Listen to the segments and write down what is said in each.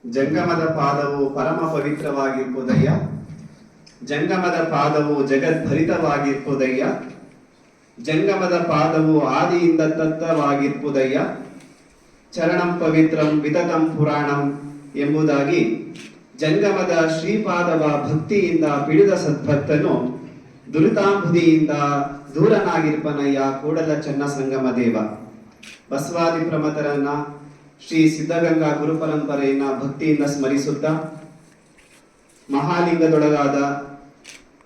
ಜಂಗಮದ ಪಾದವು ಪರಮ ಪವಿತ್ರವಾಗಿರ್ಬೋದಯ್ಯ. ಜಂಗಮದ ಪಾದವು ಜಗದ್ಭರಿತವಾಗಿರ್ಬೋದಯ್ಯ. ಜಂಗಮದ ಪಾದವು ಆದಿಯಿಂದ ತತ್ತವಾಗಿರ್ಬೋದಯ್ಯ. ಚರಣಂ ಪವಿತ್ರಂ ವಿತತಂ ಪುರಾಣಂ ಎಂಬುದಾಗಿ ಜಂಗಮದ ಶ್ರೀಪಾದವ ಭಕ್ತಿಯಿಂದ ಪಿಡಿದ ಸದ್ಭಕ್ತನು ದುರಿತಾಂಬುದಿಯಿಂದ ದೂರನಾಗಿರ್ಪನಯ್ಯ ಕೂಡಲ ಚೆನ್ನ ಸಂಗಮ ದೇವ. ಬಸವಾದಿ ಪ್ರಮಥರನ್ನ ಶ್ರೀ ಸಿದ್ಧಗಂಗಾ ಗುರುಪರಂಪರೆಯನ್ನ ಭಕ್ತಿಯಿಂದ ಸ್ಮರಿಸುತ್ತಾ ಮಹಾಲಿಂಗದೊಳಗಾದ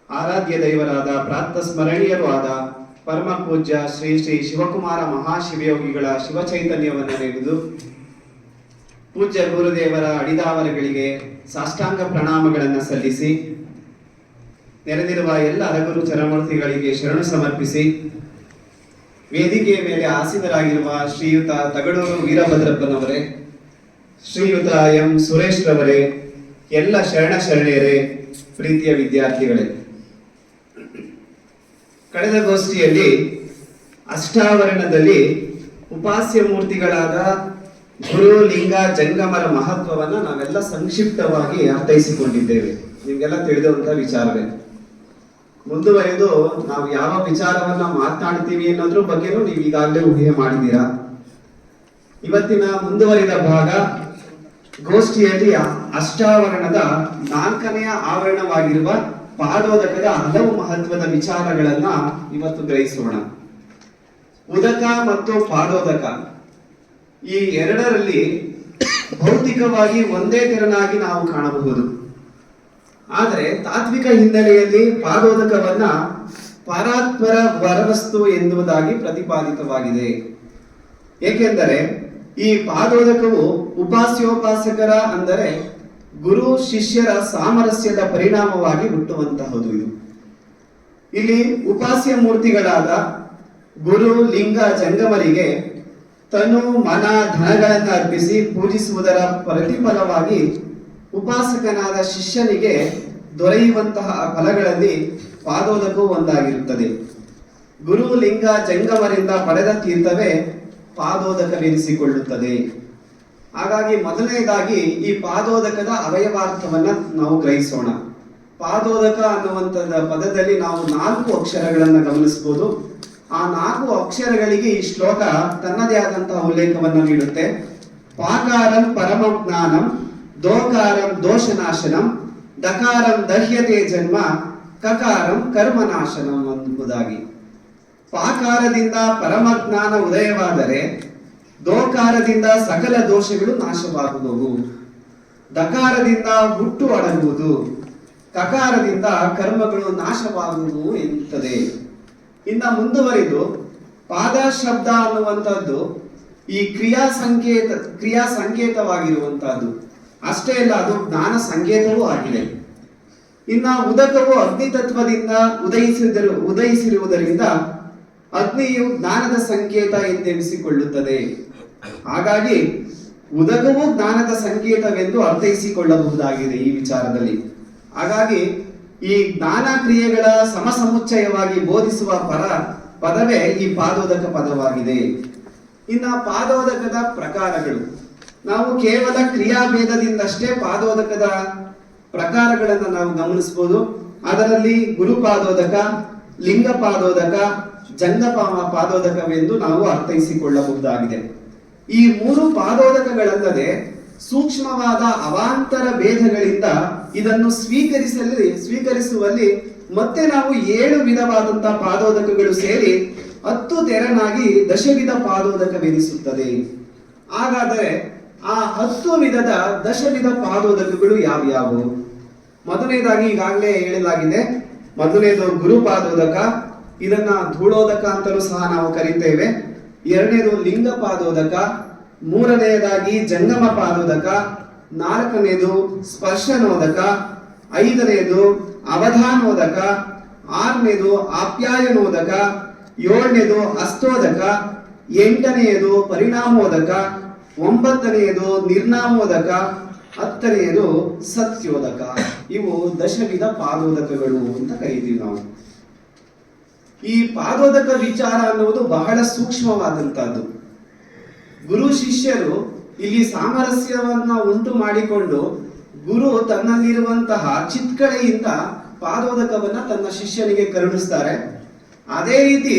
ಆರಾಧ್ಯ ದೈವರಾದ ಪ್ರಾತ ಸ್ಮರಣೀಯರೂ ಆದ ಪರಮ ಪೂಜ್ಯ ಶ್ರೀ ಶ್ರೀ ಶಿವಕುಮಾರ ಮಹಾಶಿವಯೋಗಿಗಳ ಶಿವಚೈತನ್ಯವನ್ನು ನೆನೆದು ಪೂಜ್ಯ ಗುರುದೇವರ ಅಡಿದಾವರಗಳಿಗೆ ಸಾಷ್ಟಾಂಗ ಪ್ರಣಾಮಗಳನ್ನು ಸಲ್ಲಿಸಿ ನೆರೆದಿರುವ ಎಲ್ಲ ಅರಗುರು ಚರಮೂರ್ತಿಗಳಿಗೆ ಶರಣು ಸಮರ್ಪಿಸಿ ವೇದಿಕೆಯ ಮೇಲೆ ಆಸೀನರಾಗಿರುವ ಶ್ರೀಯುತ ತಗಡೂರು ವೀರಭದ್ರಪ್ಪನವರೇ, ಶ್ರೀಯುತ ಎಂ ಸುರೇಶ್ ರವರೇ, ಎಲ್ಲ ಶರಣೆಯರೇ, ಪ್ರೀತಿಯ ವಿದ್ಯಾರ್ಥಿಗಳೇ, ಕಳೆದ ಗೋಷ್ಠಿಯಲ್ಲಿ ಅಷ್ಟಾವರಣದಲ್ಲಿ ಉಪಾಸ್ಯ ಮೂರ್ತಿಗಳಾದ ಗುರು ಲಿಂಗ ಜಂಗಮರ ಮಹತ್ವವನ್ನ ನಾವೆಲ್ಲ ಸಂಕ್ಷಿಪ್ತವಾಗಿ ಅರ್ಥೈಸಿಕೊಂಡಿದ್ದೇವೆ. ನಿಮ್ಗೆಲ್ಲ ತಿಳಿದಂತಹ ವಿಚಾರವೇ. ಮುಂದುವರೆದು ನಾವು ಯಾವ ವಿಚಾರವನ್ನ ಮಾತನಾಡ್ತೀವಿ ಅನ್ನೋದ್ರ ಬಗ್ಗೆನೂ ನೀವು ಈಗಾಗಲೇ ಊಹೆ ಮಾಡಿದ್ದೀರಾ. ಇವತ್ತಿನ ಮುಂದುವರಿದ ಭಾಗ ಗೋಷ್ಠಿಯಲ್ಲಿ ಅಷ್ಟಾವರಣದ 4ನೇ ಆವರಣವಾಗಿರುವ ಪಾದೋದಕದ ಹಲವು ಮಹತ್ವದ ವಿಚಾರಗಳನ್ನ ಇವತ್ತು ಗ್ರಹಿಸೋಣ. ಉದಕ ಮತ್ತು ಪಾದೋದಕ ಈ ಎರಡರಲ್ಲಿ ಭೌತಿಕವಾಗಿ ಒಂದೇ ತೆರನಾಗಿ ನಾವು ಕಾಣಬಹುದು. ಆದರೆ ತಾತ್ವಿಕ ಹಿನ್ನೆಲೆಯಲ್ಲಿ ಪಾದೋದಕವನ್ನ ಪರಾತ್ಪರ ವರವಸ್ತು ಎನ್ನುವುದಾಗಿ ಪ್ರತಿಪಾದಿತವಾಗಿದೆ. ಏಕೆಂದರೆ ಈ ಪಾದೋದಕವು ಉಪಾಸ್ಯೋಪಾಸಕರ ಅಂದರೆ ಗುರು ಶಿಷ್ಯರ ಸಾಮರಸ್ಯದ ಪರಿಣಾಮವಾಗಿ ಹುಟ್ಟುವಂತಹದು. ಇದು ಇಲ್ಲಿ ಉಪಾಸ್ಯ ಮೂರ್ತಿಗಳಾದ ಗುರು ಲಿಂಗ ಜಂಗಮರಿಗೆ ತನು ಮನ ಧನಗಳನ್ನು ಅರ್ಪಿಸಿ ಪೂಜಿಸುವುದರ ಪ್ರತಿಫಲವಾಗಿ ಉಪಾಸಕನಾದ ಶಿಷ್ಯನಿಗೆ ದೊರೆಯುವಂತಹ ಫಲಗಳಲ್ಲಿ ಪಾದೋದಕವು ಒಂದಾಗಿರುತ್ತದೆ. ಗುರು ಲಿಂಗ ಜಂಗಮರಿಂದ ಪಡೆದ ತೀರ್ಥವೇ ಪಾದೋದಕವೆನಿಸಿಕೊಳ್ಳುತ್ತದೆ. ಹಾಗಾಗಿ ಮೊದಲನೇದಾಗಿ ಈ ಪಾದೋದಕದ ಅವಯವಾರ್ಥವನ್ನ ನಾವು ಗ್ರಹಿಸೋಣ. ಪಾದೋದಕ ಅನ್ನುವಂಥದ್ದು ಪದದಲ್ಲಿ ನಾವು 4 ಅಕ್ಷರಗಳನ್ನು ಗಮನಿಸಬಹುದು. ಆ 4 ಅಕ್ಷರಗಳಿಗೆ ಈ ಶ್ಲೋಕ ತನ್ನದೇ ಆದಂತಹ ಉಲ್ಲೇಖವನ್ನು ನೀಡುತ್ತೆ. ಪಾಕಾರಂ ಪರಮ ಜ್ಞಾನಂ, ದೋಕಾರಂ ದೋಷನಾಶನಂ, ಡಕಾರಂ ದಹ್ಯತೆ ಜನ್ಮ, ಕಕಾರಂ ಕರ್ಮನಾಶನಂ ಎಂಬುದಾಗಿ. ಪಾಕಾರದಿಂದ ಪರಮಜ್ಞಾನ ಉದಯವಾದರೆ ದೋಕಾರದಿಂದ ಸಕಲ ದೋಷಗಳು ನಾಶವಾಗುವುದು, ದಕಾರದಿಂದ ಹುಟ್ಟು ಅಡಗುವುದು, ಕಕಾರದಿಂದ ಕರ್ಮಗಳು ನಾಶವಾಗುವುದು ಎನ್ನುತ್ತದೆ. ಇನ್ನ ಮುಂದುವರಿದು ಪಾದ ಶಬ್ದ ಅನ್ನುವಂಥದ್ದು ಈ ಕ್ರಿಯಾ ಸಂಕೇತವಾಗಿರುವಂತಹದ್ದು ಅಷ್ಟೇ ಅಲ್ಲ, ಅದು ಜ್ಞಾನ ಸಂಕೇತವೂ ಆಗಿದೆ. ಇನ್ನ ಉದಕವು ಅಗ್ನಿ ತತ್ವದಿಂದ ಉದಯಿಸಿರುವುದರಿಂದ ಅಗ್ನಿಯು ಜ್ಞಾನದ ಸಂಕೇತ ಎಂದೆನಿಸಿಕೊಳ್ಳುತ್ತದೆ. ಹಾಗಾಗಿ ಉದಕವು ಜ್ಞಾನದ ಸಂಕೇತವೆಂದು ಅರ್ಥೈಸಿಕೊಳ್ಳಬಹುದಾಗಿದೆ ಈ ವಿಚಾರದಲ್ಲಿ. ಹಾಗಾಗಿ ಈ ಜ್ಞಾನ ಕ್ರಿಯೆಗಳ ಸಮಸಮುಚ್ಚಯವಾಗಿ ಬೋಧಿಸುವ ಪದವೇ ಈ ಪಾದೋದಕ ಪದವಾಗಿದೆ. ಇನ್ನ ಪಾದೋದಕದ ಪ್ರಕಾರಗಳು, ನಾವು ಕೇವಲ ಕ್ರಿಯಾಭೇದದಿಂದಷ್ಟೇ ಪಾದೋದಕದ ಪ್ರಕಾರಗಳನ್ನು ನಾವು ಗಮನಿಸಬಹುದು. ಅದರಲ್ಲಿ ಗುರುಪಾದೋದಕ, ಲಿಂಗ ಪಾದೋದಕ, ಜಂಗ ಪಾದೋದಕವೆಂದು ನಾವು ಅರ್ಥೈಸಿಕೊಳ್ಳಬಹುದಾಗಿದೆ. ಈ 3 ಪಾದೋದಕಗಳಲ್ಲದೆ ಸೂಕ್ಷ್ಮವಾದ ಅವಾಂತರ ಭೇದಗಳಿಂದ ಇದನ್ನು ಸ್ವೀಕರಿಸುವಲ್ಲಿ ಮತ್ತೆ ನಾವು 7 ವಿಧವಾದಂತಹ ಪಾದೋದಕಗಳು ಸೇರಿ 10 ತೆರನಾಗಿ ದಶವಿಧ ಪಾದೋದಕವೆನಿಸುತ್ತದೆ. ಹಾಗಾದರೆ ಆ 10 ವಿಧದ ದಶವಿಧ ಪಾದೋದಕಗಳು ಯಾವ್ಯಾವು? ಮೊದಲನೇದಾಗಿ ಈಗಾಗಲೇ ಹೇಳಲಾಗಿದೆ. ಮೊದಲನೇದು ಗುರುಪಾದೋದಕ, ಇದನ್ನ ಧೂಳೋದಕ ಅಂತಲೂ ಸಹ ನಾವು ಕರೀತೇವೆ. ಎರಡನೇದು ಲಿಂಗ ಪಾದೋದಕ, ಮೂರನೆಯದಾಗಿ ಜಂಗಮ ಪಾದೋದಕ, 4ನೇದು ಸ್ಪರ್ಶನೋದಕ, 5ನೇದು ಅವಧಾನೋದಕ, 6ನೇದು ಆಪ್ಯಾಯನೋದಕ, 7ನೇದು ಹಸ್ತೋದಕ, 8ನೇದು ಪರಿಣಾಮೋದಕ, 9ನೇದು ನಿರ್ನಾಮೋದಕ, 10ನೇದು ಸತ್ಯೋದಕ. ಇವು ದಶವಿಧ ಪಾದೋದಕಗಳು ಅಂತ ಕರೀತೀವಿ ನಾವು. ಈ ಪಾದೋದಕ ವಿಚಾರ ಅನ್ನುವುದು ಬಹಳ ಸೂಕ್ಷ್ಮವಾದಂತಹದ್ದು. ಗುರು ಶಿಷ್ಯರು ಇಲ್ಲಿ ಸಾಮರಸ್ಯವನ್ನ ಉಂಟು ಮಾಡಿಕೊಂಡು ಗುರು ತನ್ನಲ್ಲಿರುವಂತಹ ಚಿತ್ಕಳೆಯಿಂದ ಪಾದೋದಕವನ್ನ ತನ್ನ ಶಿಷ್ಯನಿಗೆ ಕರುಣಿಸ್ತಾರೆ. ಅದೇ ರೀತಿ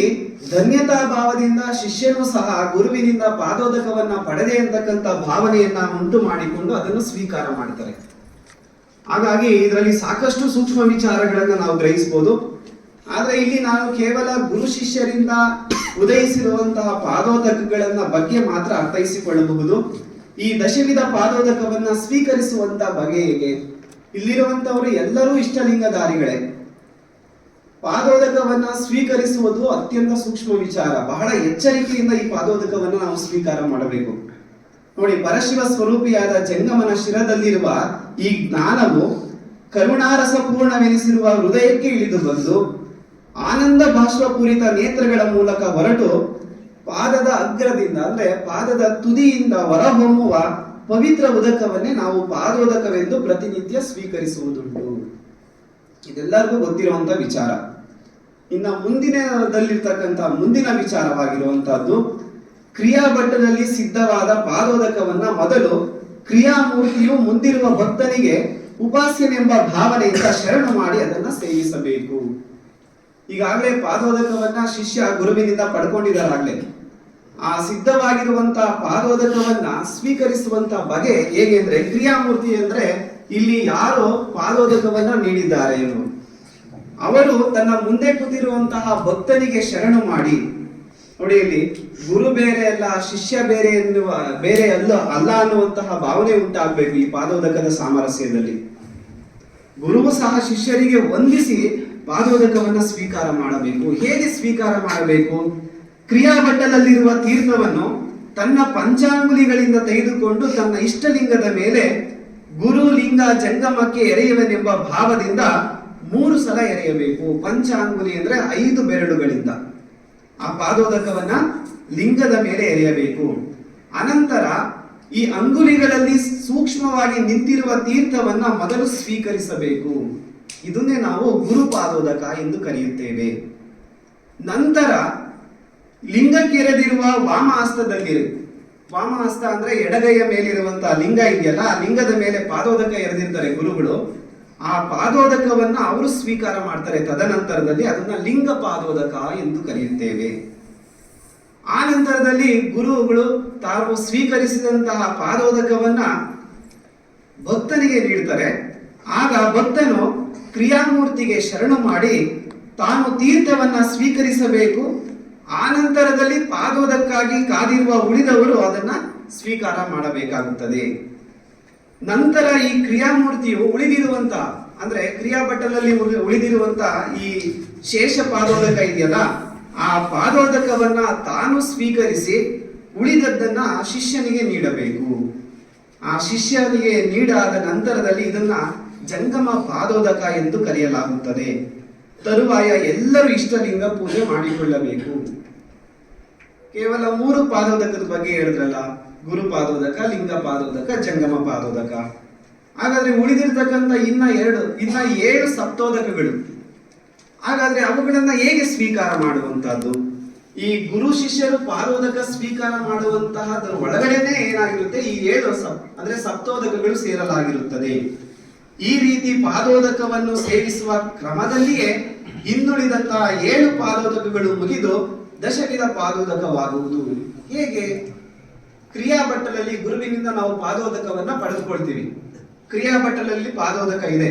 ಧನ್ಯತಾ ಭಾವದಿಂದ ಶಿಷ್ಯನು ಸಹ ಗುರುವಿನಿಂದ ಪಾದೋದಕವನ್ನ ಪಡೆದೆ ಅಂತಕ್ಕಂಥ ಭಾವನೆಯನ್ನ ಉಂಟು ಮಾಡಿಕೊಂಡು ಅದನ್ನು ಸ್ವೀಕಾರ ಮಾಡ್ತಾರೆ. ಹಾಗಾಗಿ ಇದರಲ್ಲಿ ಸಾಕಷ್ಟು ಸೂಕ್ಷ್ಮ ವಿಚಾರಗಳನ್ನ ನಾವು ಗ್ರಹಿಸಬಹುದು. ಆದ್ರೆ ಇಲ್ಲಿ ನಾನು ಕೇವಲ ಗುರು ಶಿಷ್ಯರಿಂದ ಉದಯಿಸಿರುವಂತಹ ಪಾದೋದಕಗಳನ್ನ ಬಗ್ಗೆ ಮಾತ್ರ ಅರ್ಥೈಸಿಕೊಳ್ಳಬಹುದು. ಈ ದಶವಿಧ ಪಾದೋದಕವನ್ನ ಸ್ವೀಕರಿಸುವಂತ ಬಗೆ ಹೇಗೆ? ಇಲ್ಲಿರುವಂತವರು ಎಲ್ಲರೂ ಇಷ್ಟಲಿಂಗಧಾರಿಗಳೇ. ಪಾದೋದಕವನ್ನ ಸ್ವೀಕರಿಸುವುದು ಅತ್ಯಂತ ಸೂಕ್ಷ್ಮ ವಿಚಾರ. ಬಹಳ ಎಚ್ಚರಿಕೆಯಿಂದ ಈ ಪಾದೋದಕವನ್ನ ನಾವು ಸ್ವೀಕಾರ ಮಾಡಬೇಕು. ನೋಡಿ, ಪರಶಿವ ಸ್ವರೂಪಿಯಾದ ಜಂಗಮನ ಶಿರದಲ್ಲಿರುವ ಈ ಜ್ಞಾನವು ಕರುಣಾರಸಪೂರ್ಣವೆನಿಸಿರುವ ಹೃದಯಕ್ಕೆ ಇಳಿದು ಬಂದು ಆನಂದ ಬಾಷ್ಪಪೂರಿತ ನೇತ್ರಗಳ ಮೂಲಕ ಹೊರಟು ಪಾದದ ಅಗ್ರದಿಂದ ಅಂದ್ರೆ ಪಾದದ ತುದಿಯಿಂದ ಹೊರಹೊಮ್ಮುವ ಪವಿತ್ರ ಉದಕವನ್ನೇ ನಾವು ಪಾದೋದಕವೆಂದು ಪ್ರತಿನಿತ್ಯ ಸ್ವೀಕರಿಸುವುದುಂಟು. ಇದೆಲ್ಲರಿಗೂ ಗೊತ್ತಿರುವಂತ ವಿಚಾರ. ಇನ್ನ ಮುಂದಿನ ವಿಚಾರವಾಗಿರುವಂತಹದ್ದು, ಕ್ರಿಯಾಭಟ್ಟನಲ್ಲಿ ಸಿದ್ಧವಾದ ಪಾದೋದಕವನ್ನ ಮೊದಲು ಕ್ರಿಯಾಮೂರ್ತಿಯು ಮುಂದಿರುವ ಭಕ್ತನಿಗೆ ಉಪಾಸ್ಯನೆಂಬ ಭಾವನೆಯಿಂದ ಶರಣು ಮಾಡಿ ಅದನ್ನ ಸೇವಿಸಬೇಕು. ಈಗಾಗಲೇ ಪಾದೋದಕವನ್ನ ಶಿಷ್ಯ ಗುರುವಿನಿಂದ ಪಡ್ಕೊಂಡಿದ್ದಾರಾಗ್ಲೇ. ಆ ಸಿದ್ಧವಾಗಿರುವಂತಹ ಪಾದೋದಕವನ್ನ ಸ್ವೀಕರಿಸುವಂತ ಬಗೆ ಹೇಗೆ ಅಂದ್ರೆ, ಕ್ರಿಯಾಮೂರ್ತಿ ಅಂದ್ರೆ ಇಲ್ಲಿ ಯಾರು ಪಾದೋದಕವನ್ನ ನೀಡಿದ್ದಾರೆ ಅವರು ತನ್ನ ಮುಂದೆ ಕೂತಿರುವಂತಹ ಭಕ್ತನಿಗೆ ಶರಣು ಮಾಡಿ. ನೋಡಿ, ಇಲ್ಲಿ ಗುರು ಬೇರೆ ಅಲ್ಲ, ಶಿಷ್ಯ ಬೇರೆ ಅಲ್ಲ ಅನ್ನುವಂತಹ ಭಾವನೆ ಉಂಟಾಗಬೇಕು ಈ ಪಾದೋದಕದ ಸಾಮರಸ್ಯದಲ್ಲಿ. ಗುರುವು ಸಹ ಶಿಷ್ಯರಿಗೆ ವಂದಿಸಿ ಪಾದೋದಕವನ್ನ ಸ್ವೀಕಾರ ಮಾಡಬೇಕು. ಹೇಗೆ ಸ್ವೀಕಾರ ಮಾಡಬೇಕು? ಕ್ರಿಯಾಭಟ್ಟನಲ್ಲಿರುವ ತೀರ್ಥವನ್ನು ತನ್ನ ಪಂಚಾಂಗುಲಿಗಳಿಂದ ತೆಗೆದುಕೊಂಡು ತನ್ನ ಇಷ್ಟಲಿಂಗದ ಮೇಲೆ ಗುರು ಲಿಂಗ ಜಂಗಮಕ್ಕೆ ಎರೆಯುವನೆಂಬ ಭಾವದಿಂದ 3 ಸಲ ಎರೆಯಬೇಕು. ಪಂಚಾಂಗುಲಿ ಅಂದ್ರೆ 5 ಬೆರಳುಗಳಿಂದ ಆ ಪಾದೋದಕವನ್ನ ಲಿಂಗದ ಮೇಲೆ ಎರೆಯಬೇಕು. ಅನಂತರ ಈ ಅಂಗುಲಿಗಳಲ್ಲಿ ಸೂಕ್ಷ್ಮವಾಗಿ ನಿಂತಿರುವ ತೀರ್ಥವನ್ನ ಮೊದಲು ಸ್ವೀಕರಿಸಬೇಕು. ಇದನ್ನೇ ನಾವು ಗುರುಪಾದೋದಕ ಎಂದು ಕರೆಯುತ್ತೇವೆ. ನಂತರ ಲಿಂಗಕ್ಕೆ ಎರೆದಿರುವ ವಾಮಹಸ್ತ ಅಂದ್ರೆ ಎಡಗೈಯ ಮೇಲಿರುವಂತಹ ಲಿಂಗ ಇದೆಯಲ್ಲ, ಆ ಲಿಂಗದ ಮೇಲೆ ಪಾದೋದಕ ಎರೆದಿರ್ತಾರೆ ಗುರುಗಳು. ಆ ಪಾದೋದಕವನ್ನ ಅವರು ಸ್ವೀಕಾರ ಮಾಡ್ತಾರೆ. ತದನಂತರದಲ್ಲಿ ಅದನ್ನ ಲಿಂಗ ಪಾದೋದಕ ಎಂದು ಕರೆಯುತ್ತೇವೆ. ಆ ನಂತರದಲ್ಲಿ ಗುರುಗಳು ತಾವು ಸ್ವೀಕರಿಸಿದಂತಹ ಪಾದೋದಕವನ್ನ ಭಕ್ತನಿಗೆ ನೀಡ್ತಾರೆ. ಆಗ ಭಕ್ತನು ಕ್ರಿಯಾಮೂರ್ತಿಗೆ ಶರಣು ಮಾಡಿ ತಾನು ತೀರ್ಥವನ್ನ ಸ್ವೀಕರಿಸಬೇಕು. ಆ ನಂತರದಲ್ಲಿ ಪಾದೋದಕ್ಕಾಗಿ ಕಾದಿರುವ ಉಳಿದವರು ಅದನ್ನ ಸ್ವೀಕಾರ ಮಾಡಬೇಕಾಗುತ್ತದೆ. ನಂತರ ಈ ಕ್ರಿಯಾಮೂರ್ತಿಯು ಉಳಿದಿರುವಂತ ಅಂದ್ರೆ ಕ್ರಿಯಾಭಟ್ಟನಲ್ಲಿ ಉಳಿದಿರುವಂತ ಈ ಶೇಷ ಪಾದೋದಕ ಇದೆಯಲ್ಲ, ಆ ಪಾದೋದಕವನ್ನ ತಾನು ಸ್ವೀಕರಿಸಿ ಉಳಿದದ್ದನ್ನ ಶಿಷ್ಯನಿಗೆ ನೀಡಬೇಕು. ಆ ಶಿಷ್ಯನಿಗೆ ನೀಡಾದ ನಂತರದಲ್ಲಿ ಇದನ್ನ ಜಂಗಮ ಪಾದೋದಕ ಎಂದು ಕರೆಯಲಾಗುತ್ತದೆ. ತರುವಾಯ ಎಲ್ಲರೂ ಇಷ್ಟಲಿಂಗ ಪೂಜೆ ಮಾಡಿಕೊಳ್ಳಬೇಕು. ಕೇವಲ 3 ಪಾದೋದಕದ ಬಗ್ಗೆ ಹೇಳಿದ್ರಲ್ಲ, ಗುರು ಪಾದೋದಕ, ಲಿಂಗ ಪಾದೋದಕ, ಜಂಗಮ ಪಾದೋದಕ. ಹಾಗಾದ್ರೆ ಉಳಿದಿರ್ತಕ್ಕಂಥ ಇನ್ನ 7 ಸಪ್ತೋದಕಗಳು. ಹಾಗಾದ್ರೆ ಅವುಗಳನ್ನ ಹೇಗೆ ಸ್ವೀಕಾರ ಮಾಡುವಂತಹದ್ದು? ಈ ಗುರು ಶಿಷ್ಯರು ಪಾದೋದಕ ಸ್ವೀಕಾರ ಮಾಡುವಂತಹದ್ರ ಒಳಗಡೆನೆ ಏನಾಗಿರುತ್ತೆ, ಈ 7 ಅಂದ್ರೆ ಸಪ್ತೋದಕಗಳು ಸೇರಲಾಗಿರುತ್ತದೆ. ಈ ರೀತಿ ಪಾದೋದಕವನ್ನು ಸೇವಿಸುವ ಕ್ರಮದಲ್ಲಿಯೇ ಇನ್ನುಳಿದಂತಹ 7 ಪಾದೋದಕಗಳು ಮುಗಿದು ದಶವಿಧ ಪಾದೋದಕವಾಗುವುದು. ಹೇಗೆ? ಕ್ರಿಯಾಭಟ್ಟನಲ್ಲಿ ಗುರುವಿನಿಂದ ನಾವು ಪಾದೋದಕವನ್ನ ಪಡೆದುಕೊಳ್ತೀವಿ. ಕ್ರಿಯಾಭಟ್ಟನಲ್ಲಿ ಪಾದೋದಕ ಇದೆ.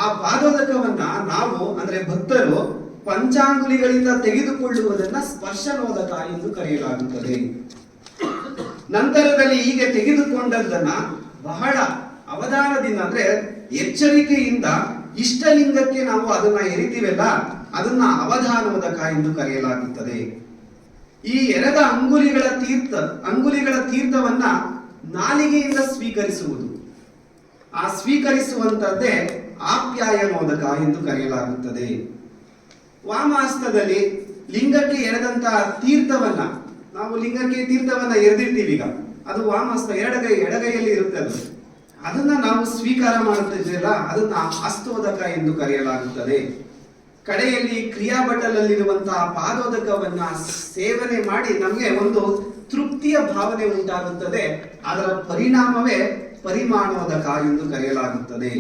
ಆ ಪಾದೋದಕವನ್ನ ನಾವು ಅಂದ್ರೆ ಭಕ್ತರು ಪಂಚಾಂಗುಲಿಗಳಿಂದ ತೆಗೆದುಕೊಳ್ಳುವುದನ್ನ ಸ್ಪರ್ಶನೋದಕ ಎಂದು ಕರೆಯಲಾಗುತ್ತದೆ. ನಂತರದಲ್ಲಿ ಹೀಗೆ ತೆಗೆದುಕೊಂಡದ್ದನ್ನ ಬಹಳ ಅವಧಾನದಿಂದ ಅಂದ್ರೆ ಎಚ್ಚರಿಕೆಯಿಂದ ಇಷ್ಟಲಿಂಗಕ್ಕೆ ನಾವು ಅದನ್ನ ಎರಿತೀವಲ್ಲ, ಅದನ್ನ ಅವಧಾನೋದಕ ಎಂದು ಕರೆಯಲಾಗುತ್ತದೆ. ಈ ಎರೆದ ಅಂಗುಲಿಗಳ ತೀರ್ಥವನ್ನ ನಾಲಿಗೆಯಿಂದ ಸ್ವೀಕರಿಸುವುದು. ಆ ಸ್ವೀಕರಿಸುವಂತದ್ದೇ ಆಪ್ಯಾಯನೋದಕ ಎಂದು ಕರೆಯಲಾಗುತ್ತದೆ. ವಾಮಹಸ್ತದಲ್ಲಿ ಲಿಂಗಕ್ಕೆ ಎರೆದಂತಹ ತೀರ್ಥವನ್ನ ನಾವು ಲಿಂಗಕ್ಕೆ ತೀರ್ಥವನ್ನ ಎರೆದಿರ್ತೀವಿ. ಈಗ ಅದು ವಾಮಹಸ್ತ ಎಡಗೈಯಲ್ಲಿ ಇರುತ್ತೆ. ಅದನ್ನ ನಾವು ಸ್ವೀಕಾರ ಮಾಡುತ್ತಿದ್ದೇವಲ್ಲ, ಅದನ್ನ ಹಸ್ತೋದಕ ಎಂದು ಕರೆಯಲಾಗುತ್ತದೆ. ಕಡೆಯಲ್ಲಿ ಕ್ರಿಯಾಭಟ್ಟನಲ್ಲಿರುವಂತಹ ಪಾದೋದಕವನ್ನ ಸೇವನೆ ಮಾಡಿ ನಮಗೆ ಒಂದು ತೃಪ್ತಿಯ ಭಾವನೆ ಉಂಟಾಗುತ್ತದೆ. ಅದರ ಪರಿಣಾಮವೇ ಪರಿಮಾಣೋದಕ ಎಂದು ಕರೆಯಲಾಗುತ್ತದೆ.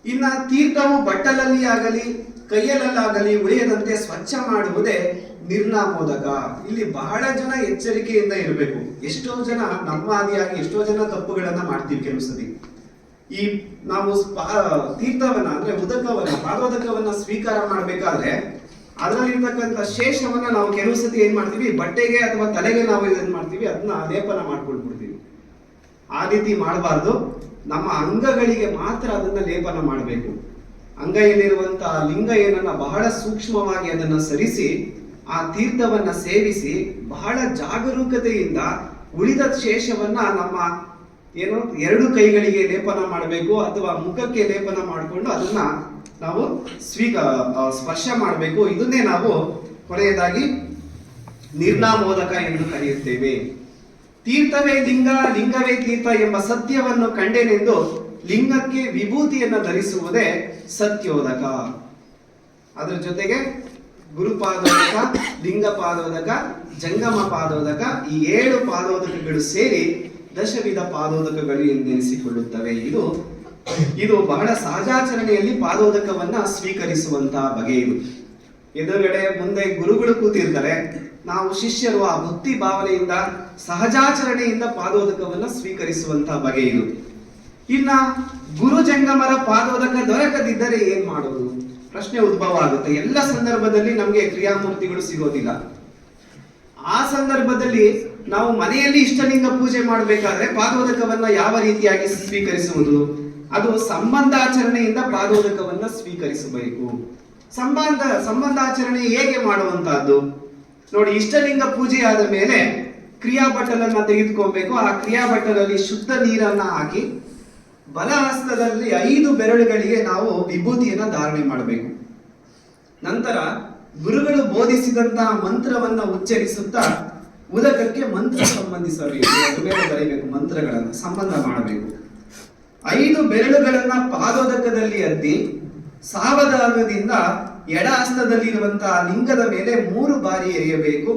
ಇನ್ನ ತೀರ್ಥವು ಬಟ್ಟಲಲ್ಲಿ ಆಗಲಿ ಕೈಯಲ್ಲಾಗಲಿ ಉಳಿಯದಂತೆ ಸ್ವಚ್ಛ ಮಾಡುವುದೇ ನಿರ್ನಾಮೋದಕ. ಇಲ್ಲಿ ಬಹಳ ಜನ ಎಚ್ಚರಿಕೆಯಿಂದ ಇರಬೇಕು. ಎಷ್ಟೋ ಜನ ನಮ್ಮ ಆದಿಯಾಗಿ ಎಷ್ಟೋ ಜನ ತಪ್ಪುಗಳನ್ನ ಮಾಡ್ತೀವಿ ಕೆಲವು ಸತಿ. ಈ ನಾವು ತೀರ್ಥವನ್ನ ಅಂದ್ರೆ ಉದಕವನ್ನ ಪಾದೋದಕವನ್ನ ಸ್ವೀಕಾರ ಮಾಡಬೇಕಾದ್ರೆ ಅದರಲ್ಲಿರ್ತಕ್ಕಂಥ ಶೇಷವನ್ನ ನಾವು ಕೆಲವು ಸತಿ ಏನ್ ಮಾಡ್ತೀವಿ, ಬಟ್ಟೆಗೆ ಅಥವಾ ತಲೆಗೆ ನಾವು ಏನ್ ಮಾಡ್ತೀವಿ, ಅದನ್ನ ಲೇಪನ ಮಾಡ್ಕೊಂಡ್ಬಿಡ್ತೀವಿ. ಆ ರೀತಿ ಮಾಡಬಾರ್ದು. ನಮ್ಮ ಅಂಗಗಳಿಗೆ ಮಾತ್ರ ಅದನ್ನ ಲೇಪನ ಮಾಡಬೇಕು. ಅಂಗೈಯಲ್ಲಿರುವಂತಹ ಲಿಂಗ ಏನನ್ನ ಬಹಳ ಸೂಕ್ಷ್ಮವಾಗಿ ಅದನ್ನ ಸರಿಸಿ ಆ ತೀರ್ಥವನ್ನ ಸೇವಿಸಿ ಬಹಳ ಜಾಗರೂಕತೆಯಿಂದ ಉಳಿದ ಶೇಷವನ್ನ ನಮ್ಮ ಏನು ಎರಡು ಕೈಗಳಿಗೆ ಲೇಪನ ಮಾಡಬೇಕು ಅಥವಾ ಮುಖಕ್ಕೆ ಲೇಪನ ಮಾಡಿಕೊಂಡು ಅದನ್ನ ನಾವು ಸ್ಪರ್ಶ ಮಾಡಬೇಕು. ಇದನ್ನೇ ನಾವು ಕೊನೆಯದಾಗಿ ನಿರ್ನಾಮೋದಕ ಎಂದು ಕರೆಯುತ್ತೇವೆ. ತೀರ್ಥವೇ ಲಿಂಗ, ಲಿಂಗವೇ ತೀರ್ಥ ಎಂಬ ಸತ್ಯವನ್ನು ಕಂಡೇನೆಂದು ಲಿಂಗಕ್ಕೆ ವಿಭೂತಿಯನ್ನು ಧರಿಸುವುದೇ ಸತ್ಯೋದಕ. ಅದರ ಜೊತೆಗೆ ಗುರುಪಾದೋದಕ, ಲಿಂಗ ಪಾದೋದಕ, ಜಂಗಮ ಪಾದೋದಕ, ಈ 7 ಪಾದೋದಕಗಳು ಸೇರಿ ದಶವಿಧ ಪಾದೋದಕಗಳು ಎಂದೆನಿಸಿಕೊಳ್ಳುತ್ತವೆ. ಇದು ಬಹಳ ಸಹಜಾಚರಣೆಯಲ್ಲಿ ಪಾದೋದಕವನ್ನ ಸ್ವೀಕರಿಸುವಂತಹ ಬಗೆ. ಇದು ಎದುರುಗಡೆ ಮುಂದೆ ಗುರುಗಳು ಕೂತಿರ್ತಾರೆ, ನಾವು ಶಿಷ್ಯರು ಆ ಭಕ್ತಿ ಭಾವನೆಯಿಂದ ಸಹಜಾಚರಣೆಯಿಂದ ಪಾದೋದಕವನ್ನ ಸ್ವೀಕರಿಸುವಂತಹ ಬಗೆ ಇದು. ಇನ್ನ ಗುರು ಜಂಗಮರ ಪಾದೋದಕ ದೊರಕದಿದ್ದರೆ ಏನ್ ಮಾಡೋದು ಪ್ರಶ್ನೆ ಉದ್ಭವ ಆಗುತ್ತೆ. ಎಲ್ಲ ಸಂದರ್ಭದಲ್ಲಿ ನಮಗೆ ಕ್ರಿಯಾಮೂರ್ತಿಗಳು ಸಿಗೋದಿಲ್ಲ. ಆ ಸಂದರ್ಭದಲ್ಲಿ ನಾವು ಮನೆಯಲ್ಲಿ ಇಷ್ಟಲಿಂಗ ಪೂಜೆ ಮಾಡಬೇಕಾದ್ರೆ ಪಾದೋದಕವನ್ನ ಯಾವ ರೀತಿಯಾಗಿ ಸ್ವೀಕರಿಸುವುದು? ಅದು ಸಂಬಂಧಾಚರಣೆಯಿಂದ ಪಾದೋದಕವನ್ನ ಸ್ವೀಕರಿಸಬೇಕು. ಸಂಬಂಧಾಚರಣೆ ಹೇಗೆ ಮಾಡುವಂತಹದ್ದು ನೋಡಿ. ಇಷ್ಟಲಿಂಗ ಪೂಜೆ ಆದ ಮೇಲೆ ಕ್ರಿಯಾಬಟ್ಟಲನ್ನ ತೆಗೆದುಕೋಬೇಕು. ಆ ಕ್ರಿಯಾಬಟ್ಟಲಲ್ಲಿ ಶುದ್ಧ ನೀರನ್ನ ಹಾಕಿ ಬಲಹಸ್ತದಲ್ಲಿ 5 ಬೆರಳುಗಳಿಗೆ ನಾವು ವಿಭೂತಿಯನ್ನ ಧಾರಣೆ ಮಾಡಬೇಕು. ನಂತರ ಗುರುಗಳು ಬೋಧಿಸಿದಂತಹ ಮಂತ್ರವನ್ನ ಉಚ್ಚರಿಸುತ್ತಾ ಉದಕಕ್ಕೆ ಮಂತ್ರ ಸಂಬಂಧಿಸಬೇಕು. ಮೇಲೆ ಬರೀಬೇಕು, ಮಂತ್ರಗಳನ್ನ ಸಂಬಂಧ ಮಾಡಬೇಕು. 5 ಬೆರಳುಗಳನ್ನ ಪಾದೋದಕದಲ್ಲಿ ಅದ್ದಿ ಸಾವಧಾನದಿಂದ ಎಡ ಹಸ್ತದಲ್ಲಿರುವಂತಹ ಲಿಂಗದ ಮೇಲೆ 3 ಬಾರಿ ಎರೆಯಬೇಕು.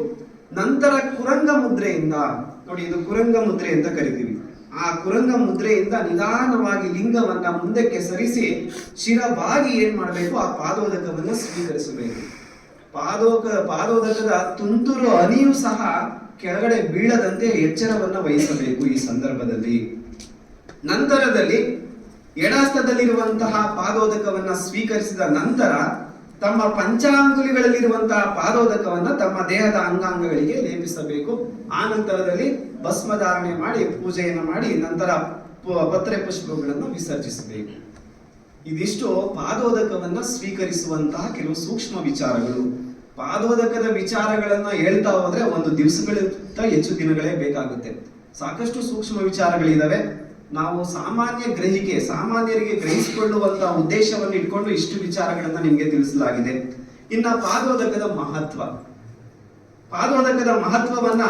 ನಂತರ ಕುರಂಗ ಮುದ್ರೆಯಿಂದ ನೋಡಿ, ಇದು ಕುರಂಗ ಮುದ್ರೆ ಅಂತ ಕರಿತೀವಿ. ಆ ಕುರಂಗ ಮುದ್ರೆಯಿಂದ ನಿಧಾನವಾಗಿ ಲಿಂಗವನ್ನ ಮುಂದಕ್ಕೆ ಸರಿಸಿ ಶಿರವಾಗಿ ಏನ್ ಮಾಡಬೇಕು, ಆ ಪಾದೋದಕವನ್ನ ಸ್ವೀಕರಿಸಬೇಕು. ಪಾದೋದಕದ ತುಂತುರು ಹನಿಯೂ ಸಹ ಕೆಳಗಡೆ ಬೀಳದಂತೆ ಎಚ್ಚರವನ್ನ ವಹಿಸಬೇಕು ಈ ಸಂದರ್ಭದಲ್ಲಿ. ನಂತರದಲ್ಲಿ ಎಡಹಸ್ತದಲ್ಲಿರುವಂತಹ ಪಾದೋದಕವನ್ನ ಸ್ವೀಕರಿಸಿದ ನಂತರ ತಮ್ಮ ಪಂಚಾಂಗುಲಿಗಳಲ್ಲಿರುವಂತಹ ಪಾದೋದಕವನ್ನ ತಮ್ಮ ದೇಹದ ಅಂಗಾಂಗಗಳಿಗೆ ಲೇಪಿಸಬೇಕು. ಆ ನಂತರದಲ್ಲಿ ಭಸ್ಮಧಾರಣೆ ಮಾಡಿ ಪೂಜೆಯನ್ನು ಮಾಡಿ ನಂತರ ಪತ್ರೆ ಪುಷ್ಪಗಳನ್ನು ವಿಸರ್ಜಿಸಬೇಕು. ಇದಿಷ್ಟು ಪಾದೋದಕವನ್ನ ಸ್ವೀಕರಿಸುವಂತಹ ಕೆಲವು ಸೂಕ್ಷ್ಮ ವಿಚಾರಗಳು. ಪಾದೋದಕದ ವಿಚಾರಗಳನ್ನ ಹೇಳ್ತಾ ಹೋದ್ರೆ 1 ದಿವಸಗಳಿಗಿಂತ ಹೆಚ್ಚು ದಿನಗಳೇ ಬೇಕಾಗುತ್ತೆ. ಸಾಕಷ್ಟು ಸೂಕ್ಷ್ಮ ವಿಚಾರಗಳಿದಾವೆ. ನಾವು ಸಾಮಾನ್ಯರಿಗೆ ಗ್ರಹಿಸಿಕೊಳ್ಳುವಂತಹ ಉದ್ದೇಶವನ್ನು ಇಟ್ಕೊಂಡು ಇಷ್ಟು ವಿಚಾರಗಳನ್ನ ನಿಮಗೆ ತಿಳಿಸಲಾಗಿದೆ. ಇನ್ನ ಪಾದೋದಕದ ಮಹತ್ವವನ್ನ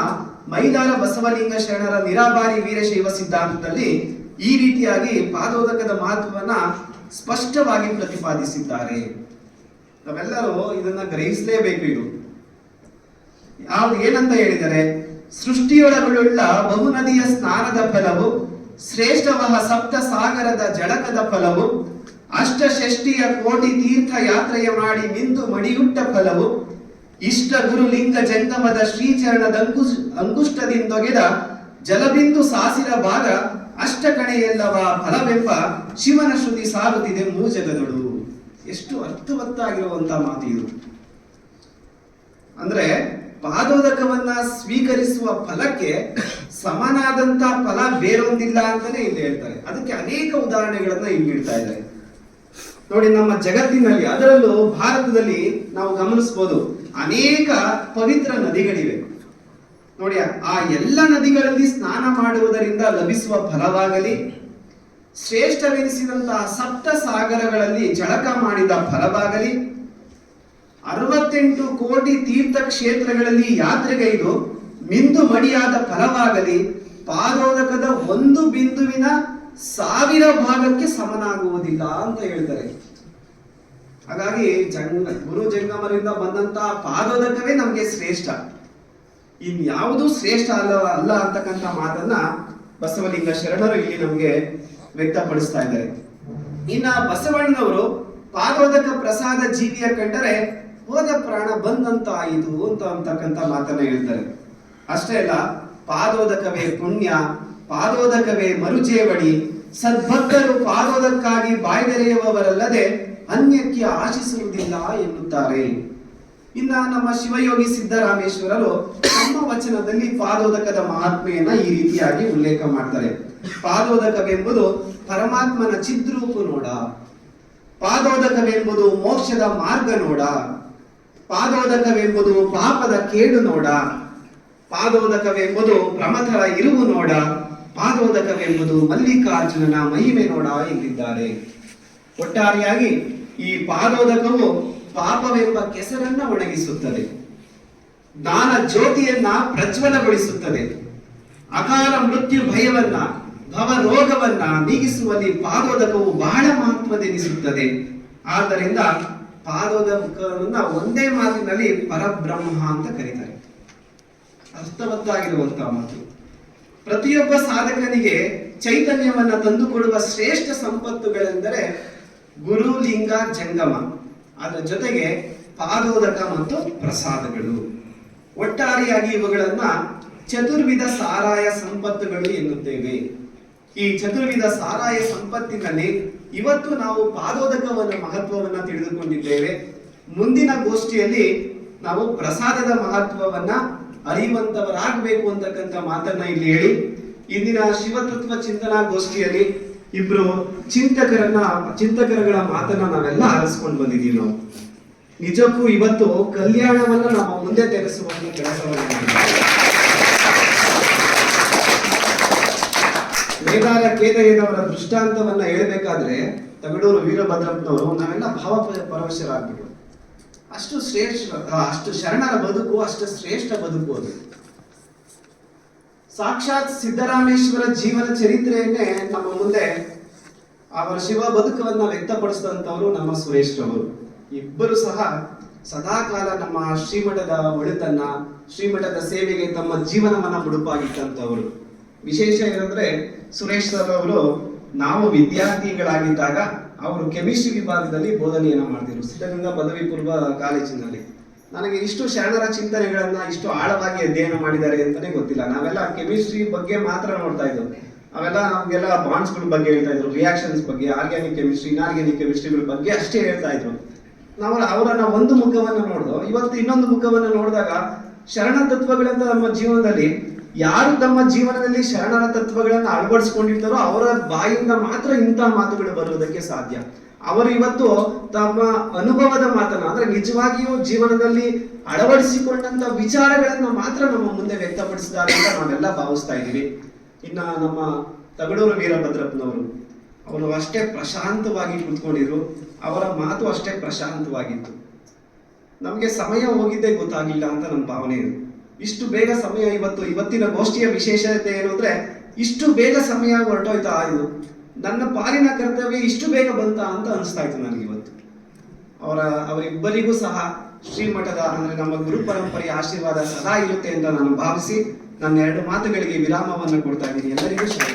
ಮೈಲಾರ ಬಸವಲಿಂಗ ಶರಣರ ನಿರಾಭಾರಿ ವೀರಶೈವ ಸಿದ್ಧಾಂತದಲ್ಲಿ ಈ ರೀತಿಯಾಗಿ ಪಾದೋದಕದ ಮಹತ್ವವನ್ನ ಸ್ಪಷ್ಟವಾಗಿ ಪ್ರತಿಪಾದಿಸಿದ್ದಾರೆ. ನಾವೆಲ್ಲರೂ ಇದನ್ನ ಗ್ರಹಿಸಲೇಬೇಕು. ಇದು ಏನಂತ ಹೇಳಿದರೆ, ಸೃಷ್ಟಿಯೊಳಗುಳ್ಳ ಬಹುನದಿಯ ಸ್ನಾನದ ಫಲವು, ಶ್ರೇಷ್ಠವಹ ಸಪ್ತ ಸಾಗರದ ಜಳಕದ ಫಲವು, ಅಷ್ಟಷಷ್ಟಿಯ ಕೋಟಿ ತೀರ್ಥ ಯಾತ್ರೆಯ ಮಾಡಿ ಮಿಂದು ಮಡಿಯುಟ್ಟ ಫಲವು, ಇಷ್ಟ ಗುರು ಲಿಂಗ ಜಂಗಮದ ಶ್ರೀಚರಣದ ಅಂಗುಷ್ಟದಿಂದೊಗೆದ ಜಲಬಿಂದು ಸಾಸಿರ ಭಾಗ ಅಷ್ಟಕಣೆಯೆಲ್ಲವ ಫಲವೆಂಬ ಶಿವನ ಶ್ರುತಿ ಸಾರುತ್ತಿದೆ ಮೂಜಗದೊಳು. ಎಷ್ಟು ಅರ್ಥವತ್ತಾಗಿರುವಂತಹ ಮಾತು ಇದು. ಅಂದ್ರೆ ಪಾದೋದಕವನ್ನ ಸ್ವೀಕರಿಸುವ ಫಲಕ್ಕೆ ಸಮನಾದಂತಹ ಫಲ ಬೇರೊಂದಿಲ್ಲ ಅಂತಾನೆ ಇಲ್ಲಿ ಹೇಳ್ತಾರೆ. ಅದಕ್ಕೆ ಅನೇಕ ಉದಾಹರಣೆಗಳನ್ನ ಇಲ್ಲಿ ನೀಡ್ತಾ ಇದ್ದಾರೆ. ನೋಡಿ, ನಮ್ಮ ಜಗತ್ತಿನಲ್ಲಿ ಅದರಲ್ಲೂ ಭಾರತದಲ್ಲಿ ನಾವು ಗಮನಿಸಬಹುದು, ಅನೇಕ ಪವಿತ್ರ ನದಿಗಳಿವೆ. ನೋಡಿ, ಆ ಎಲ್ಲ ನದಿಗಳಲ್ಲಿ ಸ್ನಾನ ಮಾಡುವುದರಿಂದ ಲಭಿಸುವ ಫಲವಾಗಲಿ, ಶ್ರೇಷ್ಠವೆನಿಸಿದಂತಹ ಸಪ್ತ ಸಾಗರಗಳಲ್ಲಿ ಜಳಕ ಮಾಡಿದ ಫಲವಾಗಲಿ, 68 ಕೋಟಿ ತೀರ್ಥ ಕ್ಷೇತ್ರಗಳಲ್ಲಿ ಯಾತ್ರೆಗೈದು ಮಿಂದು ಮಡಿಯಾದ ಫಲವಾಗಲಿ, ಪಾದೋದಕದ 1 ಬಿಂದುವಿನ 1000 ಭಾಗಕ್ಕೆ ಸಮನಾಗುವುದಿಲ್ಲ ಅಂತ ಹೇಳ್ತಾರೆ. ಹಾಗಾಗಿ ಗುರು ಜಂಗಮರಿಂದ ಬಂದಂತಹ ಪಾದೋದಕವೇ ನಮಗೆ ಶ್ರೇಷ್ಠ. ಇನ್ಯಾವುದೂ ಶ್ರೇಷ್ಠ ಅಲ್ಲ ಅಂತಕ್ಕಂಥ ಮಾತನ್ನ ಬಸವಲಿಂಗ ಶರಣರು ಇಲ್ಲಿ ನಮಗೆ ವ್ಯಕ್ತಪಡಿಸ್ತಾ ಇದ್ದಾರೆ. ಇನ್ನ ಬಸವಣ್ಣನವರು ಪಾದೋದಕ ಪ್ರಸಾದ ಜೀವಿಯ ಕಂಡರೆ ಹೋದ ಪ್ರಾಣ ಬಂದಂತಾಯಿತು ಅಂತಕ್ಕಂಥ ಮಾತನ್ನ ಹೇಳ್ತಾರೆ. ಅಷ್ಟೇ ಅಲ್ಲ, ಪಾದೋದಕವೇ ಪುಣ್ಯ, ಪಾದೋದಕವೇ ಮರುಜೇವಡಿ, ಸದ್ಭಕ್ತರು ಪಾದೋದಕ್ಕಾಗಿ ಬಾಯ್ದೆರೆಯುವವರಲ್ಲದೆ ಅನ್ಯಕ್ಕೆ ಆಶಿಸುವುದಿಲ್ಲ ಎನ್ನುತ್ತಾರೆ. ಇನ್ನ ನಮ್ಮ ಶಿವಯೋಗಿ ಸಿದ್ದರಾಮೇಶ್ವರರು ತಮ್ಮ ವಚನದಲ್ಲಿ ಪಾದೋದಕದ ಮಹಾತ್ಮೆಯನ್ನ ಈ ರೀತಿಯಾಗಿ ಉಲ್ಲೇಖ ಮಾಡ್ತಾರೆ. ಪಾದೋದಕವೆಂಬುದು ಪರಮಾತ್ಮನ ಚಿದ್ರೂಪು ನೋಡ, ಪಾದೋದಕವೆಂಬುದು ಮೋಕ್ಷದ ಮಾರ್ಗ ನೋಡ, ಪಾದೋದಕವೆಂಬುದು ಪಾಪದ ಕೇಡು ನೋಡ, ಪಾದೋದಕವೆಂಬುದು ಪ್ರಮಥರ ಇರುವು ನೋಡ, ಪಾದೋದಕವೆಂಬುದು ಮಲ್ಲಿಕಾರ್ಜುನನ ಮಹಿಮೆ ನೋಡ ಎಂದಿದ್ದಾರೆ. ಒಟ್ಟಾರೆಯಾಗಿ ಈ ಪಾದೋದಕವು ಪಾಪವೆಂಬ ಕೆಸರನ್ನ ಒಣಗಿಸುತ್ತದೆ, ಜ್ಞಾನ ಜ್ಯೋತಿಯನ್ನ ಪ್ರಜ್ವಲಗೊಳಿಸುತ್ತದೆ, ಅಕಾಲ ಮೃತ್ಯು ಭಯವನ್ನ ಭವರೋಗವನ್ನ ನೀಗಿಸುವಲ್ಲಿ ಪಾದೋದಕವು ಬಹಳ ಮಹತ್ವದೆನಿಸುತ್ತದೆ. ಆದ್ದರಿಂದ ಪಾದೋದಕವನ್ನ ಒಂದೇ ಮಾತಿನಲ್ಲಿ ಪರಬ್ರಹ್ಮ ಅಂತ ಕರೀತಾರೆ. ಅರ್ಥವತ್ತಾಗಿರುವಂತಹ ಮಾತು. ಪ್ರತಿಯೊಬ್ಬ ಸಾಧಕನಿಗೆ ಚೈತನ್ಯವನ್ನ ತಂದುಕೊಡುವ ಶ್ರೇಷ್ಠ ಸಂಪತ್ತುಗಳೆಂದರೆ ಗುರು, ಲಿಂಗ, ಜಂಗಮ, ಅದರ ಜೊತೆಗೆ ಪಾದೋದಕ ಮತ್ತು ಪ್ರಸಾದಗಳು. ಒಟ್ಟಾರೆಯಾಗಿ ಇವುಗಳನ್ನ ಚತುರ್ವಿಧ ಸಾರಾಯ ಸಂಪತ್ತುಗಳು ಎನ್ನುತ್ತೇವೆ. ಈ ಚತುರ್ವಿಧ ಸಾರಾಯ ಸಂಪತ್ತಿನಲ್ಲಿ ಇವತ್ತು ನಾವು ಪಾದೋದಕವನ್ನ ಮಹತ್ವವನ್ನ ತಿಳಿದುಕೊಂಡಿದ್ದೇವೆ. ಮುಂದಿನ ಗೋಷ್ಠಿಯಲ್ಲಿ ನಾವು ಪ್ರಸಾದದ ಮಹತ್ವವನ್ನ ಅರಿಯುವಂತವರಾಗಬೇಕು ಅಂತಕ್ಕಂಥ ಮಾತನ್ನ ಇಲ್ಲಿ ಹೇಳಿ, ಇಂದಿನ ಶಿವತತ್ವ ಚಿಂತನಾ ಗೋಷ್ಠಿಯಲ್ಲಿ ಇಬ್ರು ಚಿಂತಕರುಗಳ ಮಾತನ್ನ ನಾವೆಲ್ಲ ಆಲಿಸ್ಕೊಂಡು ಬಂದಿದ್ದೀವಿ. ನಾವು ನಿಜಕ್ಕೂ ಇವತ್ತು ಕಲ್ಯಾಣವನ್ನ ನಮ್ಮ ಮುಂದೆ ತೆರೆಸುವಂತ ಕೆಲಸವನ್ನು ಮೇದಾರ ಕೇದಯ್ಯನವರ ದೃಷ್ಟಾಂತವನ್ನ ಹೇಳ್ಬೇಕಾದ್ರೆ ತಗಡೂರು ವೀರಭದ್ರಪ್ಪನವರು ನಾವೆಲ್ಲ ಭಾವ ಪರವಶರಾಗ್ಬೇಕು. ಅಷ್ಟು ಶ್ರೇಷ್ಠ, ಅಷ್ಟು ಶರಣರ ಬದುಕು, ಅಷ್ಟು ಶ್ರೇಷ್ಠ ಬದುಕು ಅದು. ಸಾಕ್ಷಾತ್ ಸಿದ್ದರಾಮೇಶ್ವರ ಜೀವನ ಚರಿತ್ರೆಯನ್ನೇ ನಮ್ಮ ಮುಂದೆ ಅವರ ಶಿವ ಬದುಕವನ್ನ ವ್ಯಕ್ತಪಡಿಸಿದಂತವರು ನಮ್ಮ ಸುರೇಶ್ ರವರು. ಇಬ್ಬರು ಸಹ ಸದಾಕಾಲ ನಮ್ಮ ಶ್ರೀಮಠದ ಒಳಿತನ್ನ, ಶ್ರೀಮಠದ ಸೇವೆಗೆ ತಮ್ಮ ಜೀವನವನ್ನ ಮುಡುಪಾಗಿಟ್ಟಂತವರು. ವಿಶೇಷ ಏನಂದ್ರೆ ಸುರೇಶ್ ಸರ್ ಅವರು ನಾವು ವಿದ್ಯಾರ್ಥಿಗಳಾಗಿದ್ದಾಗ ಅವರು ಕೆಮಿಸ್ಟ್ರಿ ವಿಭಾಗದಲ್ಲಿ ಬೋಧನೆಯನ್ನ ಮಾಡ್ತಿದ್ರು ಸಿದ್ಧಗಂಗಾ ಪದವಿ ಪೂರ್ವ ಕಾಲೇಜಿನಲ್ಲಿ. ನನಗೆ ಇಷ್ಟು ಶರಣರ ಚಿಂತನೆಗಳನ್ನ ಇಷ್ಟು ಆಳವಾಗಿ ಅಧ್ಯಯನ ಮಾಡಿದ್ದಾರೆ ಅಂತಾನೆ ಗೊತ್ತಿಲ್ಲ. ನಾವೆಲ್ಲ ಕೆಮಿಸ್ಟ್ರಿ ಬಗ್ಗೆ ಮಾತ್ರ ನೋಡ್ತಾ ಇದ್ವು. ಅವೆಲ್ಲ ನಮ್ಗೆಲ್ಲ ಬಾಂಡ್ಸ್ಗಳ ಬಗ್ಗೆ ಹೇಳ್ತಾ ಇದ್ರು, ರಿಯಾಕ್ಷನ್ಸ್ ಬಗ್ಗೆ, ಆರ್ಗ್ಯಾನಿಕ್ ಕೆಮಿಸ್ಟ್ರಿ, ಇನ್ಆರ್ಗ್ಯಾನಿಕ್ ಕೆಮಿಸ್ಟ್ರಿಗಳ ಬಗ್ಗೆ ಅಷ್ಟೇ ಹೇಳ್ತಾ ಇದ್ರು. ನಾವು ಅವರನ್ನ ಒಂದು ಮುಖವನ್ನ ನೋಡ್ದು, ಇವತ್ತು ಇನ್ನೊಂದು ಮುಖವನ್ನ ನೋಡಿದಾಗ ಶರಣ ತತ್ವಗಳಂತ ನಮ್ಮ ಜೀವನದಲ್ಲಿ ಯಾರು ತಮ್ಮ ಜೀವನದಲ್ಲಿ ಶರಣರ ತತ್ವಗಳನ್ನ ಅಳವಡಿಸ್ಕೊಂಡಿರ್ತಾರೋ ಅವರ ಬಾಯಿಂದ ಮಾತ್ರ ಇಂಥ ಮಾತುಗಳು ಬರುವುದಕ್ಕೆ ಸಾಧ್ಯ. ಅವರು ಇವತ್ತು ತಮ್ಮ ಅನುಭವದ ಮಾತನ್ನ, ಅಂದ್ರೆ ನಿಜವಾಗಿಯೂ ಜೀವನದಲ್ಲಿ ಅಳವಡಿಸಿಕೊಂಡಂತ ವಿಚಾರಗಳನ್ನ ಮಾತ್ರ ನಮ್ಮ ಮುಂದೆ ವ್ಯಕ್ತಪಡಿಸಿದ್ದಾರೆ ಅಂತ ನಾವೆಲ್ಲ ಭಾವಿಸ್ತಾ ಇದ್ದೀವಿ. ಇನ್ನ ನಮ್ಮ ತಗಡೂರು ವೀರಭದ್ರಪ್ಪನವರು, ಅವರು ಅಷ್ಟೇ ಪ್ರಶಾಂತವಾಗಿ ಕುತ್ಕೊಂಡಿದ್ರು, ಅವರ ಮಾತು ಅಷ್ಟೇ ಪ್ರಶಾಂತವಾಗಿತ್ತು. ನಮಗೆ ಸಮಯ ಹೋಗಿದ್ದೇ ಗೊತ್ತಾಗಿಲ್ಲ ಅಂತ ನಮ್ಮ ಭಾವನೆ ಇದೆ. ಇಷ್ಟು ಬೇಗ ಸಮಯ ಇವತ್ತಿನ ಗೋಷ್ಠಿಯ ವಿಶೇಷತೆ ಏನು ಅಂದ್ರೆ ಇಷ್ಟು ಬೇಗ ಸಮಯ ಹೊರಟೋಯ್ತಾ ಇದು, ನನ್ನ ಪಾಲಿನ ಕರ್ತವ್ಯ ಇಷ್ಟು ಬೇಗ ಬಂತ ಅಂತ ಅನಿಸ್ತಾ ಇತ್ತು ನನಗೆ ಇವತ್ತು. ಅವರಿಬ್ಬರಿಗೂ ಸಹ ಶ್ರೀಮಠದ ಅಂದ್ರೆ ನಮ್ಮ ಗುರು ಪರಂಪರೆಯ ಆಶೀರ್ವಾದ ಸದಾ ಇರುತ್ತೆ ಅಂತ ನಾನು ಭಾವಿಸಿ ನನ್ನ ಎರಡು ಮಾತುಗಳಿಗೆ ವಿರಾಮವನ್ನು ಕೊಡ್ತಾ ಇದ್ದೀನಿ. ಎಲ್ಲರಿಗೂ ಶುಭ.